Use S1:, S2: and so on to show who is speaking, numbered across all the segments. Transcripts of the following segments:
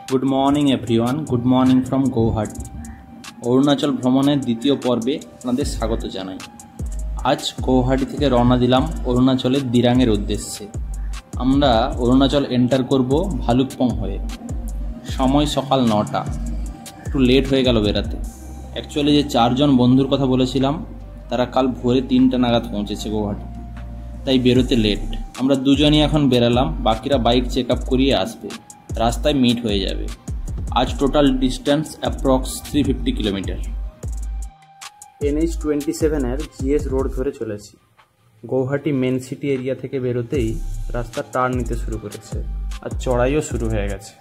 S1: Good morning everyone, good morning from Guwahati. Arunachal ভ্রমণের দ্বিতীয় পর্বে আপনাদের স্বাগত জানাই। আজ গৌহাটি থেকে রওনা দিলাম অরুণাচলের দিরাংয়ের উদ্দেশ্যে। আমরা অরুণাচল এন্টার করব ভালুকপং হয়ে। সময় সকাল 9টা, একটু লেট হয়ে গেল বেরাতে। অ্যাকচুয়ালি যে 4 জন বন্ধুর কথা বলেছিলাম তারা কাল ভোরে 3টা নাগাদ পৌঁছেছে গৌহাটি, তাই বেরোতে লেট। আমরা দুজনই এখন বেরালাম, বাকিরা বাইক চেক আপ করিয়ে আসবে, রাস্তায় মিট হয়ে যাবে। আজ টোটাল ডিস্টেন্স অ্যাপ্রক্স 350 কিলোমিটার। NH-27-এর GS রোড ধরে চলেছি। গৌহাটি মেন সিটি এরিয়া থেকে বেরোতেই রাস্তা টার্ন নিতে শুরু করেছে আর চড়াইও শুরু হয়ে গেছে।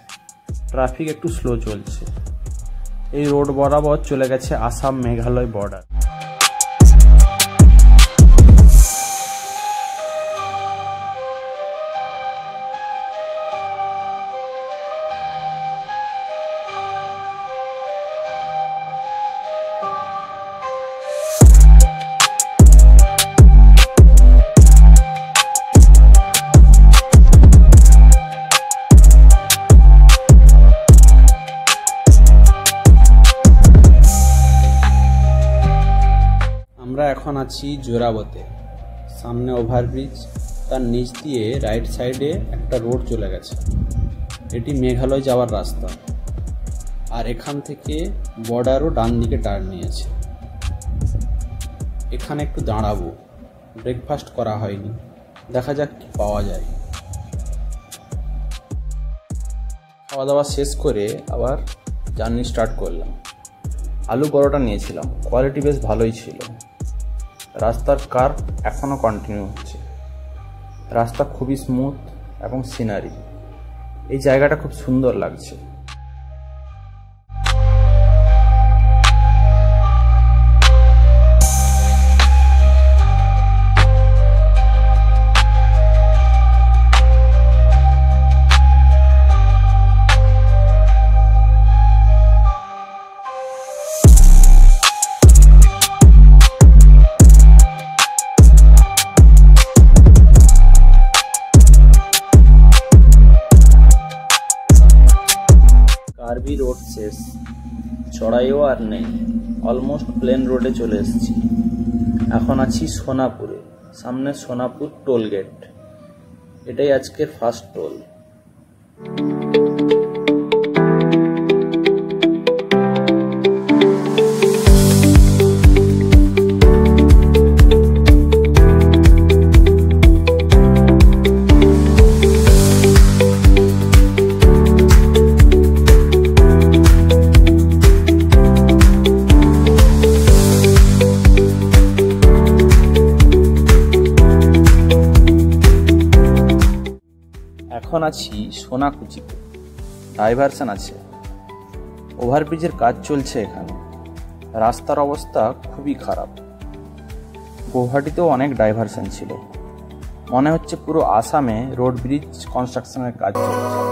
S1: ট্রাফিক একটু স্লো চলছে। এই রোড বরাবর চলে গেছে আসাম মেঘালয় বর্ডার। আমরা এখন আছি জোরাবতে। সামনে ওভারব্রিজ, তার নিচ দিয়ে রাইট সাইডে একটা রোড চলে গেছে। এটি মেঘালয় যাওয়ার রাস্তা, আর এখান থেকে বর্ডারও ডান দিকে টার্ন নিয়েছে। এখানে একটু দাঁড়াবো, ব্রেকফাস্ট করা হয়নি, দেখা যাক কি পাওয়া যায়। খাওয়া দাওয়া শেষ করে আবার জার্নি স্টার্ট করলাম। আলু পরোটা নিয়েছিলাম, কোয়ালিটি বেশ ভালোই ছিল। রাস্তার কার্ভ এখনও কন্টিনিউ হচ্ছে। রাস্তা খুবই স্মুথ এবং সিনারি। এই জায়গাটা খুব সুন্দর লাগছে। কার্বি রোড শেষ, চড়াইও আর নেই, অলমোস্ট প্লেন রোডে চলে এসেছি। এখন আছি সোনাপুরে। সামনে সোনাপুর টোল গেট। এটাই আজকের ফার্স্ট টোল। এখন আছি সোনাকুচিতে। ডাইভারশন আছে, ওভারব্রিজের কাজ চলছে এখানে। রাস্তার অবস্থা খুবই খারাপ। গৌহাটিতেও অনেক ডাইভারশন ছিল। মনে হচ্ছে পুরো আসামে রোড ব্রিজ কনস্ট্রাকশনের কাজ চলছে।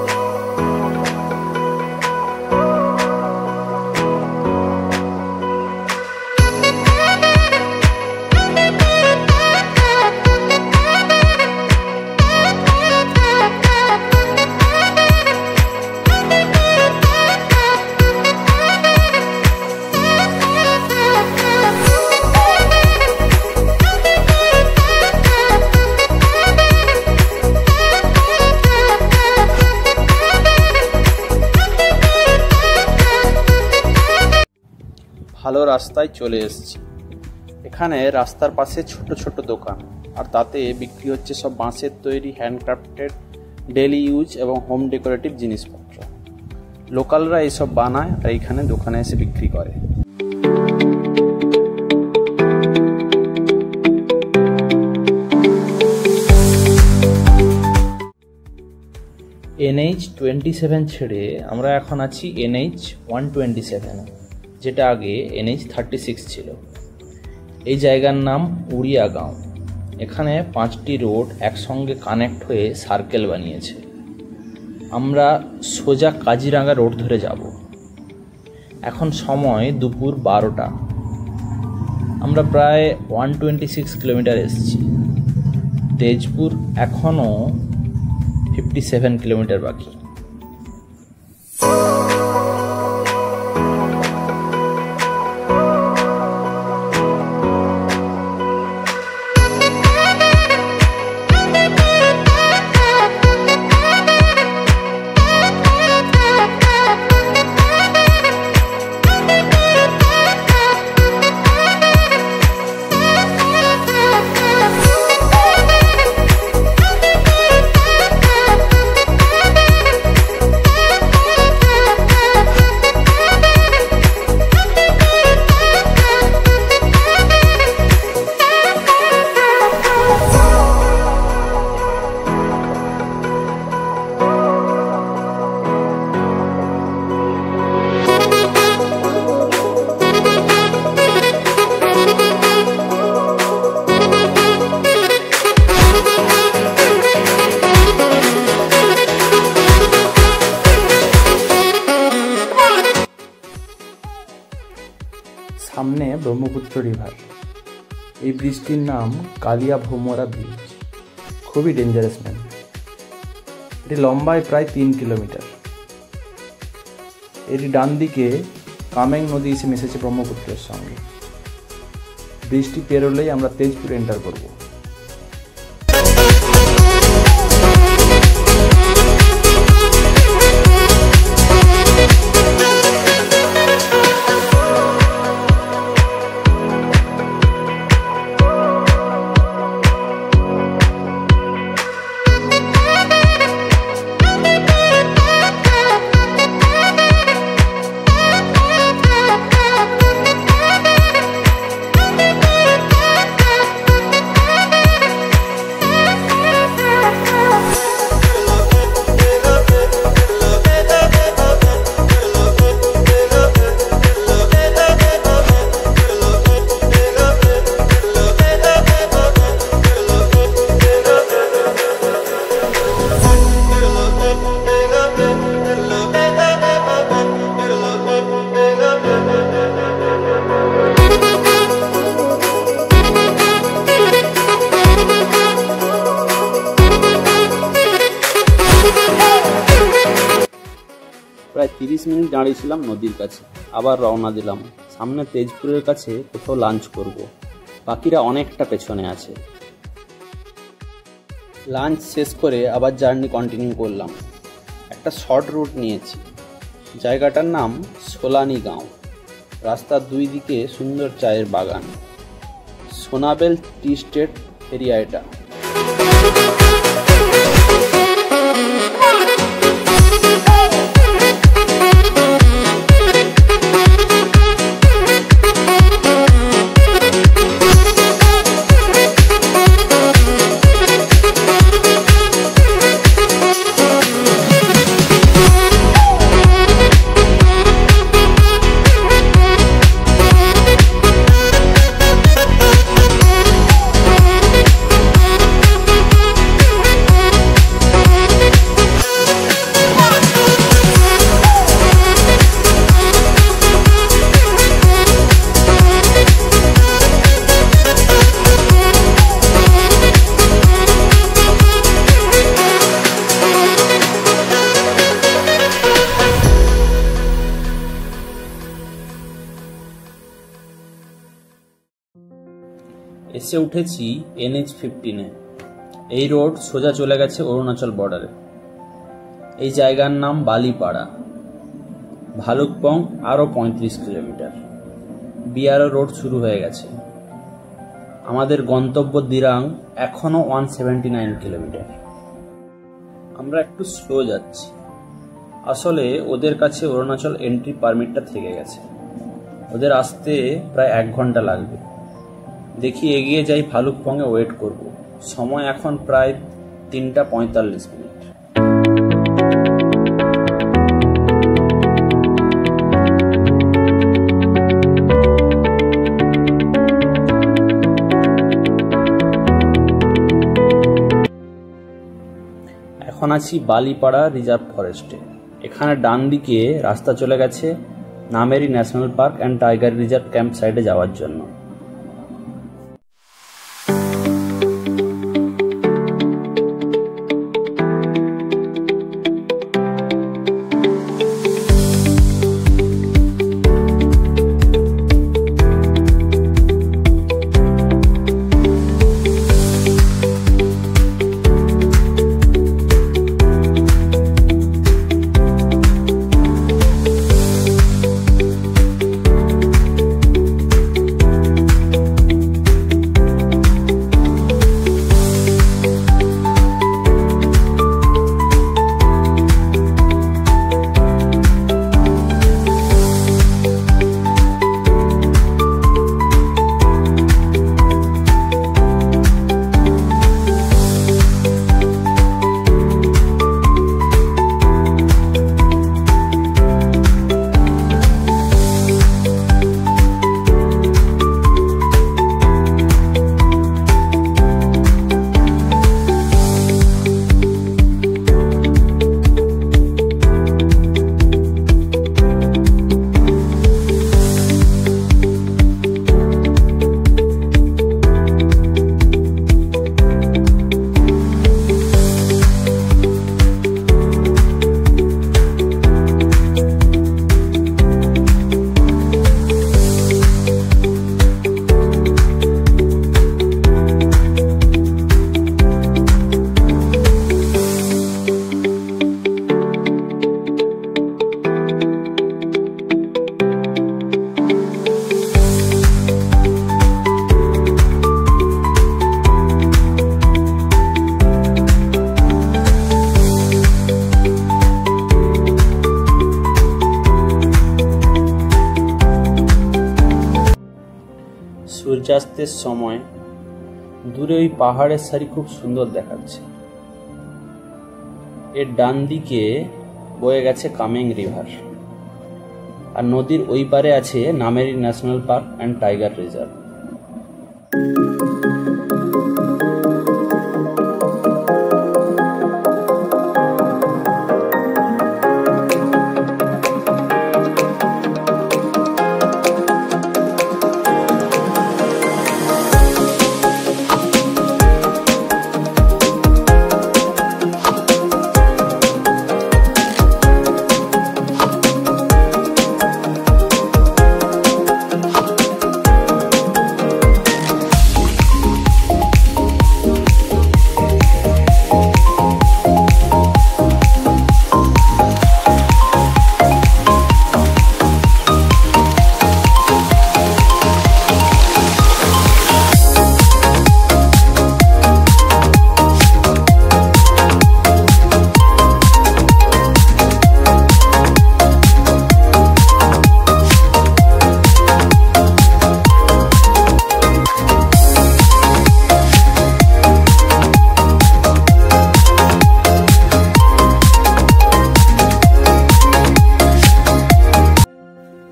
S1: ভালো রাস্তায় চলে এসেছি। এখানে রাস্তার পাশে ছোট ছোট দোকান, আর তাতে বিক্রি হচ্ছে সব বাঁশের তৈরি হ্যান্ডক্রাফটেড ডেলি ইউজ এবং হোম ডেকোরেটিভ জিনিসপত্র। লোকালরা এইসব বানায় আর এইখানে দোকানে এসে বিক্রি করে। NH-27 ছেড়ে আমরা এখন আছি NH-127, যেটা আগে NH-36 ছিল। এই জায়গার নাম উড়িয়া গাঁও। এখানে 5টি রোড একসঙ্গে কানেক্ট হয়ে সার্কেল বানিয়েছে। আমরা সোজা কাজিরাঙ্গা রোড ধরে যাব। এখন সময় দুপুর 12টা। আমরা প্রায় 126 কিলোমিটার এসেছি। তেজপুর এখনও 57 কিলোমিটার বাকি। সামনে ব্রহ্মপুত্র রিভার। এই ব্রিজটির নাম কালিয়া ভোমরা ব্রিজ। খুবই ডেঞ্জারাস ম্যান। এটি লম্বায় প্রায় 3 কিলোমিটার। এটি ডান দিকে কামেং নদী এসে মিশেছে ব্রহ্মপুত্রের সঙ্গে। ব্রিজটি পেরোলেই আমরা তেজপুর এন্টার করব।
S2: প্রায় 30 মিনিট দাঁড়িয়েছিলাম নদীর কাছে, আবার রওনা দিলাম। সামনে তেজপুরের কাছে কোথাও লাঞ্চ করব। বাকিরা অনেকটা পেছনে আছে। লাঞ্চ শেষ করে আবার জার্নি কন্টিনিউ করলাম। একটা শর্ট রুট নিয়েছি। জায়গাটার নাম সোলানি গাঁও। রাস্তার দুই দিকে সুন্দর চায়ের বাগান। সোনাবেল টি স্টেট এরিয়া এটা। এসে উঠেছি NH-15-এ। এই রোড সোজা চলে গেছে অরুণাচল বর্ডারে। এই জায়গার নাম বালিপাড়া। ভালুকপং আরও 35 কিলোমিটার। বিআরও রোড শুরু হয়ে গেছে। আমাদের গন্তব্য দিরাং এখনও 179 কিলোমিটার। আমরা একটু স্লো যাচ্ছি। আসলে ওদের কাছে অরুণাচল এন্ট্রি পারমিটটা থেকে গেছে। ওদের আসতে প্রায় 1 ঘন্টা লাগবে। দেখি এগিয়ে যাই, ভালুকপংয়ে ওয়েট করব। সময় এখন প্রায় 3:45 মিনিট। এখন আছি বালিপাড়া রিজার্ভ ফরেস্টে। এখানে ডান দিকে রাস্তা চলে গেছে Nameri national park and tiger reserve camp সাইডে যাওয়ার জন্য। সূর্যাস্তের সময় দূরে ওই পাহাড়ের সারি খুব সুন্দর দেখাচ্ছে। এর ডান দিকে বয়ে গেছে কামেং রিভার, আর নদীর ওই পারে আছে Nameri national park and tiger reserve.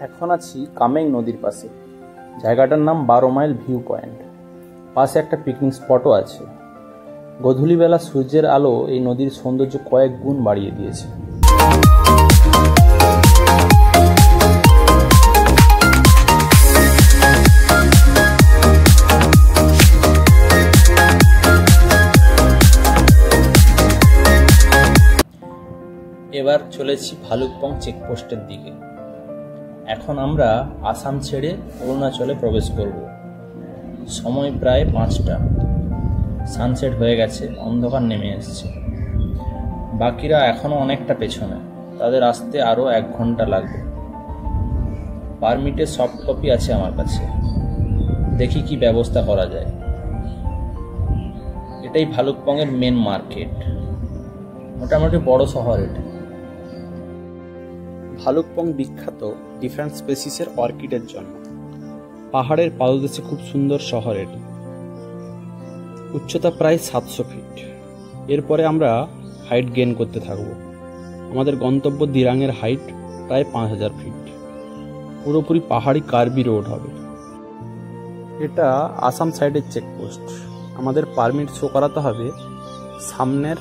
S1: এখন আছি কামেং নদীর পাশে। জায়গাটার নাম 12 মাইল ভিউ পয়েন্ট। পাশে একটা পিকনিক স্পটও আছে। গধূলিবেলা সূর্যের আলো এই নদীর সৌন্দর্য কয়েক গুণ বাড়িয়ে দিয়েছে। এবার চলেছি ভালুকপং চেকপোস্টের দিকে। এখন আমরা আসাম ছেড়ে অরুণাচলে প্রবেশ করব। সময় প্রায় 5টা। সানসেট হয়ে গেছে, অন্ধকার নেমে এসেছে। বাকিরা এখনও অনেকটা পেছনে, তাদের আসতে আরও 1 ঘন্টা লাগবে। পারমিটের সফট কপি আছে আমার কাছে, দেখি কি ব্যবস্থা করা যায়। এটাই ভালুকপংয়ের মেন মার্কেট, মোটামুটি বড় শহর এটা।
S3: ভালুকপং বিখ্যাত ডিফারেন্ট স্পেসিসের অর্কিডের জন্য। পাহাড়ের পাদদেশে খুব সুন্দর শহর এটি। উচ্চতা প্রায় 700 ফিট। এরপরে আমরা হাইট গেইন করতে থাকব। আমাদের গন্তব্য দিরাংয়ের হাইট প্রায় 5000 ফিট। পুরোপুরি পাহাড়ি কার্বি রোড হবে। এটা আসাম সাইডের চেকপোস্ট। আমাদের পারমিট শো করাতে হবে সামনের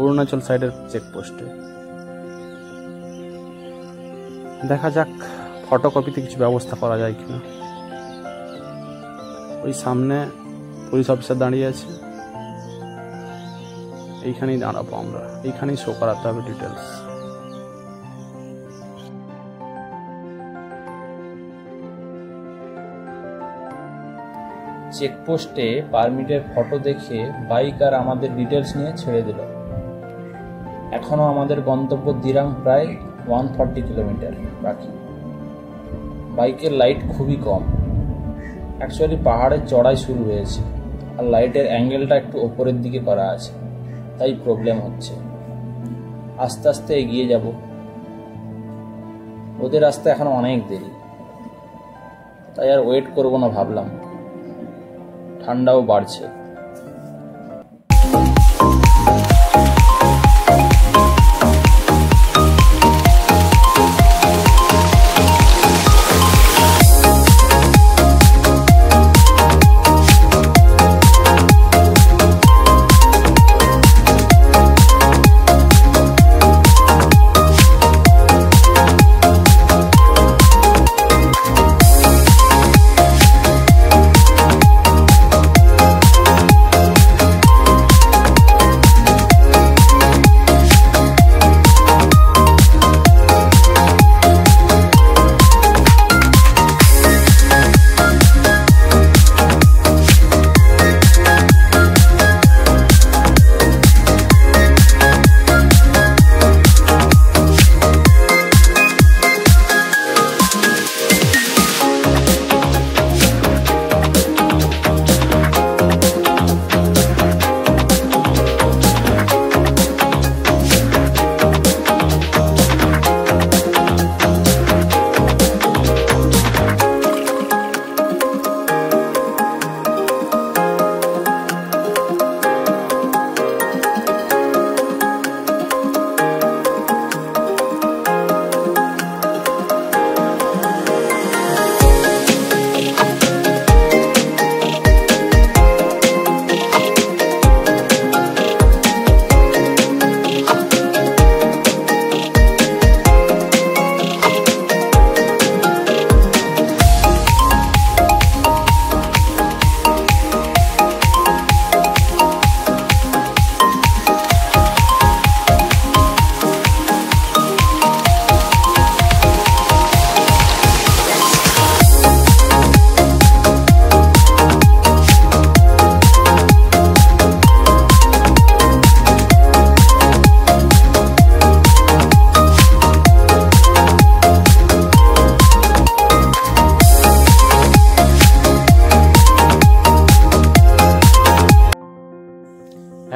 S3: অরুণাচল সাইডের চেকপোস্টে। দেখা যাক ফটোকপিতে কিছু ব্যবস্থা করা যায় কিনা। ওই সামনে পুলিশ অফিসার দাঁড়িয়ে আছে, এইখানেই দাঁড়াবো আমরা। এইখানেই শো করাতে হবে ডিটেলস।
S1: চেকপোস্টে পারমিটের ফটো দেখে বাইক আর আমাদের ডিটেলস নিয়ে ছেড়ে দিল। এখনও আমাদের গন্তব্য দিরাং প্রায় 140 কিলোমিটার বাকি। বাইকের লাইট খুবই কম। অ্যাকচুয়ালি পাহাড়ের চড়াই শুরু হয়েছে, আর লাইটের অ্যাঙ্গেলটা একটু ওপরের দিকে করা আছে, তাই প্রবলেম হচ্ছে। আস্তে আস্তে এগিয়ে যাব। ওদের আসতে এখনো অনেক দেরি, তাই আর ওয়েট করবো না ভাবলাম। ঠান্ডাও বাড়ছে।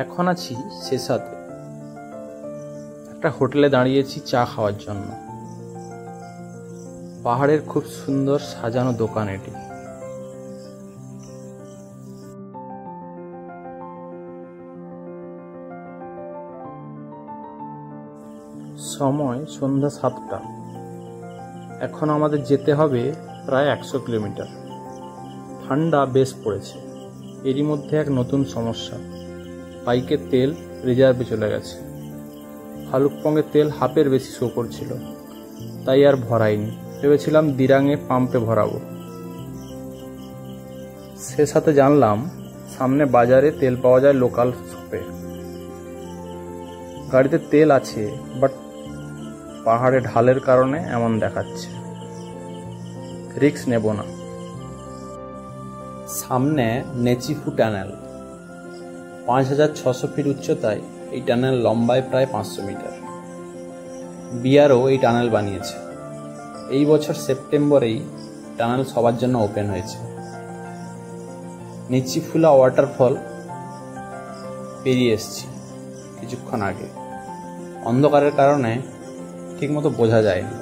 S3: এখন আছি সেসাতে, একটা হোটেলে দাঁড়িয়েছি চা খাওয়ার জন্য। পাহাড়ের খুব সুন্দর সাজানো দোকান এটি। সময় সন্ধ্যা 7টা। এখন আমাদের যেতে হবে প্রায় 100 কিলোমিটার। ঠান্ডা বেশ পড়েছে। এরই মধ্যে এক নতুন সমস্যা, বাইকের তেল রিজার্ভে চলে গেছে। ভালুকপংয়ে তেল হাফের বেশি শো করছিল, তাই আর ভরাইনি। ভেবেছিলাম দিরাঙে পাম্পে ভরাবো। সে সাথে জানলাম সামনে বাজারে তেল পাওয়া যায় লোকাল শপে। গাড়িতে তেল আছে, বাট পাহাড়ে ঢালের কারণে এমন দেখাচ্ছে। রিস্ক নেব না।
S2: সামনে নেচিফু টানেল, 5600 ফিট উচ্চতায় এই টানেল লম্বায় প্রায় 500 মিটার। বিআরও এই টানেল বানিয়েছে। এই বছর সেপ্টেম্বরেই টানেল সবার জন্য ওপেন হয়েছে। নেচিফুলা ওয়াটারফল পেরিয়ে এসেছি কিছুক্ষণ আগে। অন্ধকারের কারণে ঠিকমতো বোঝা যায়নি।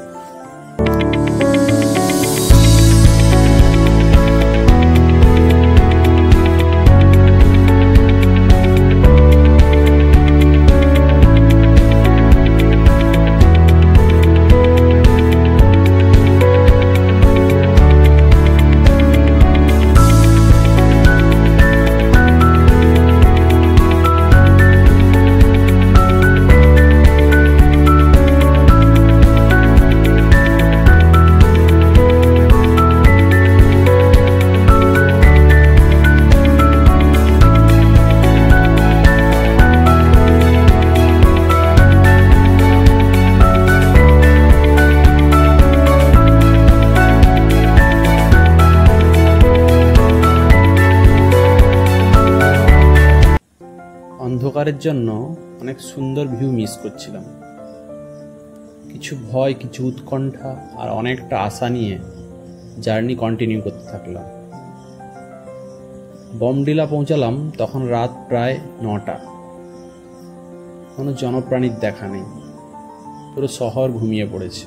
S2: অন্ধকারের জন্য অনেক সুন্দর ভিউ মিস করছিলাম। কিছু ভয়, কিছু উৎকণ্ঠা আর অনেকটা আশা নিয়ে জার্নি কন্টিনিউ করতে থাকলাম। বমডিলা পৌঁছালাম তখন রাত প্রায় 9টা। কোনো জনপ্রাণীর দেখা নেই। পুরো শহর ঘুমিয়ে পড়েছে,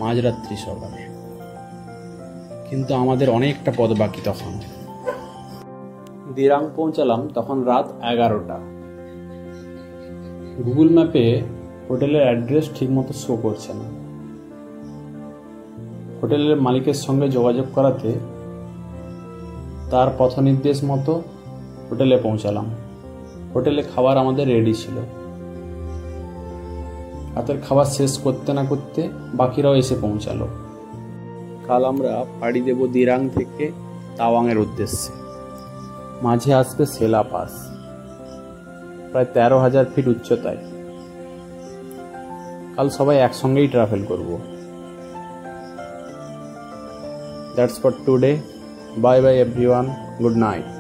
S2: মাঝরাত্রি সবার। কিন্তু আমাদের অনেকটা পথ বাকি তখন। দিরাং পৌঁছালাম তখন রাত 11টা। গুগল ম্যাপে হোটেলের অ্যাড্রেস ঠিকমতো শো করছে না। হোটেলের মালিকের সঙ্গে যোগাযোগ করাতে তার পথ নির্দেশ মতো হোটেলে পৌঁছালাম। হোটেলে খাবার আমাদের রেডি ছিল। রাতের খাবার শেষ করতে না করতে বাকিরাও এসে পৌঁছালো। কাল আমরা পাড়ি দেব দিরাং থেকে তাওয়াংয়ের উদ্দেশ্যে। মাঝে আসবে সেলা পাস, প্রায় 13,000 ফিট উচ্চতায়। কাল সবাই একসঙ্গেই ট্রাভেল করব। That's for today. Bye bye everyone, good night.